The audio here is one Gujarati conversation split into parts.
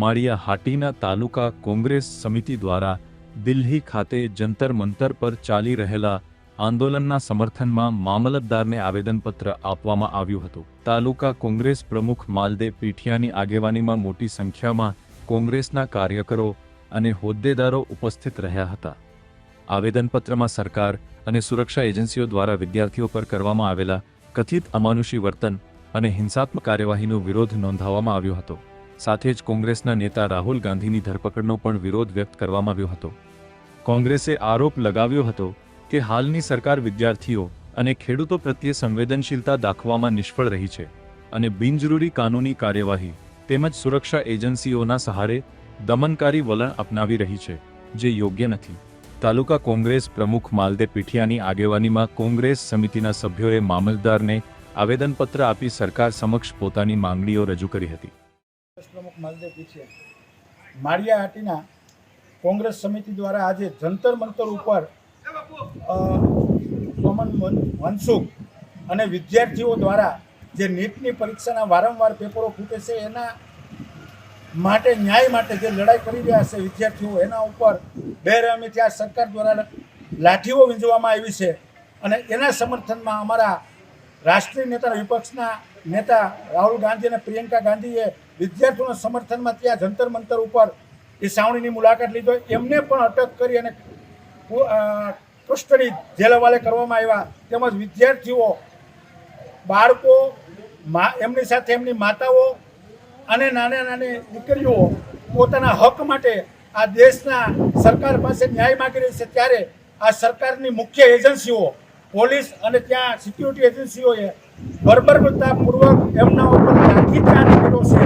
માળિયા હાટીના તાલુકા કોંગ્રેસ સમિતિ દ્વારા દિલ્હી ખાતે જંતર મંતર પર ચાલી રહેલા આંદોલનના સમર્થનમાં મામલતદારને આવેદનપત્ર આપવામાં આવ્યું હતું। તાલુકા કોંગ્રેસ પ્રમુખ માલદેવ પીઠિયાની આગેવાનીમાં મોટી સંખ્યામાં કોંગ્રેસના કાર્યકરો અને હોદ્દેદારો ઉપસ્થિત રહ્યા હતા। આવેદનપત્રમાં સરકાર અને સુરક્ષા એજન્સીઓ દ્વારા વિદ્યાર્થીઓ પર કરવામાં આવેલા કથિત અમાનુષી વર્તન અને હિંસાત્મક કાર્યવાહીનો વિરોધ નોંધાવવામાં આવ્યો હતો। સાથે જ કોંગ્રેસના નેતા રાહુલ ગાંધીની ધરપકડનો પણ વિરોધ વ્યક્ત કરવામાં આવ્યો હતો। કોંગ્રેસે આરોપ લગાવ્યો હતો કે હાલની સરકાર વિદ્યાર્થીઓ અને ખેડૂતો પ્રત્યે સંવેદનશીલતા દાખવવામાં નિષ્ફળ રહી છે અને બિનજરૂરી કાનૂની કાર્યવાહી તેમજ સુરક્ષા એજન્સીઓના સહારે દમનકારી વલણ અપનાવી રહી છે, જે યોગ્ય નથી। તાલુકા કોંગ્રેસ પ્રમુખ માલદેવ પીઠિયાની આગેવાનીમાં કોંગ્રેસ સમિતિના સભ્યોએ મામલતદારને આવેદનપત્ર આપી સરકાર સમક્ષ પોતાની માંગણીઓ રજૂ કરી હતી। પ્રમુખ માલદેવ પીઠિયા માળિયા હાટીના કોંગ્રેસ સમિતિ દ્વારા આજે જંતર મંતર ઉપર સોમન મનસુખ અને વિદ્યાર્થીઓ દ્વારા જે નીટની પરીક્ષાના વારંવાર પેપરો ફૂટે છે એના માટે ન્યાય માટે જે લડાઈ કરી રહ્યા છે વિદ્યાર્થીઓ, એના ઉપર બેરહેમીથી આ સરકાર દ્વારા લાઠીઓ વીંજવામાં આવી છે અને એના સમર્થનમાં અમારા રાષ્ટ્રીય નેતા વિપક્ષના નેતા રાહુલ ગાંધી અને પ્રિયંકા ગાંધીએ વિદ્યાર્થીઓના સમર્થનમાં ત્યાં જંતર મંતર ઉપર એ સાવણીની મુલાકાત લીધો। એમને પણ અટક કરી અને કસ્ટડી જેલ હવાલે કરવામાં આવ્યા। તેમજ વિદ્યાર્થીઓ, બાળકો, એમની સાથે એમની માતાઓ અને નાની દીકરીઓ પોતાના હક માટે આ દેશના સરકાર પાસે ન્યાય માગી રહી છે, ત્યારે આ સરકારની મુખ્ય એજન્સીઓ પોલીસ અને ત્યાં સિક્યુરિટી એજન્સીઓએ બર્બરતાપૂર્વક એમના ઉપર લાઠીચાર્જ કર્યો છે।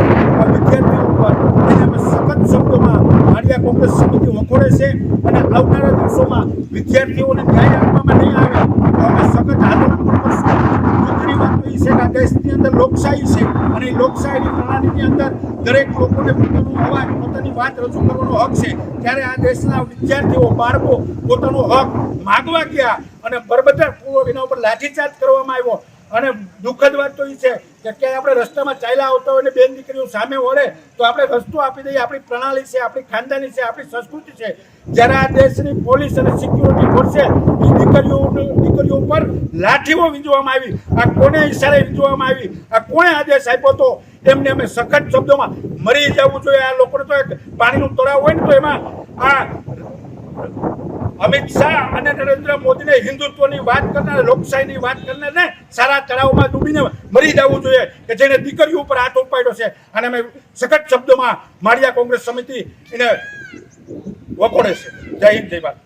વિદ્યાર્થીઓ ઉપર એને અમે સખત શબ્દોમાં માળિયા કોંગ્રેસ સમિતિ વખોડે છે અને આવનારા દિવસોમાં વિદ્યાર્થીઓને ન્યાય આપવામાં નહીં આવે તો અમે સખત આંદોલન પણ કરશું। દુઃખની વાત તો એ છે કે આ દેશની અંદર લોકશાહી છે અને એ લોકશાહીની પ્રણાલીની અંદર દરેક લોકોને પોતાનો અવાજ, પોતાની વાત રજૂ કરવાનો હક છે, ત્યારે આ દેશના વિદ્યાર્થીઓ, બાળકો પોતાનો હક માગવા ગયા અને બર્બરતાપૂર્વક એના ઉપર લાઠીચાર્જ કરવામાં આવ્યો। અને દુઃખદ વાત તો એ છે કે ક્યાંય આપણે રસ્તામાં ચાલ્યા આવતા હોય ને બેન દીકરીઓ સામે વળે તો આપણે રસ્તો આપી દઈએ। આપણી પ્રણાલી છે, આપણી ખાનદાની છે, આપણી સંસ્કૃતિ છે। જ્યારે આ દેશની પોલીસ અને સિક્યુરિટી ફોર્સે એ દીકરીઓ ઉપર લાઠીઓ વીંજવામાં આવી, આ કોને ઈશારે વીંજવામાં આવી, આ કોણે આદેશ આપ્યો હતો, એમને અમે સખત શબ્દોમાં મરી જવું જોઈએ। આ લોકોને તો એક પાણીનું તળાવ હોય ને તો એમાં આ અમિત શાહ અને નરેન્દ્ર મોદીને હિન્દુત્વની વાત કરનાર, લોકશાહીની વાત કરનારને સારા તળાવમાં ડૂબીને મરી જવું જોઈએ કે જેને દીકરીઓ ઉપર હાથ ઉપાડ્યો છે। અને અમે સખત શબ્દોમાં માળિયા કોંગ્રેસ સમિતિ એને વખોડે છે। જય હિન્દ, જય ભારત।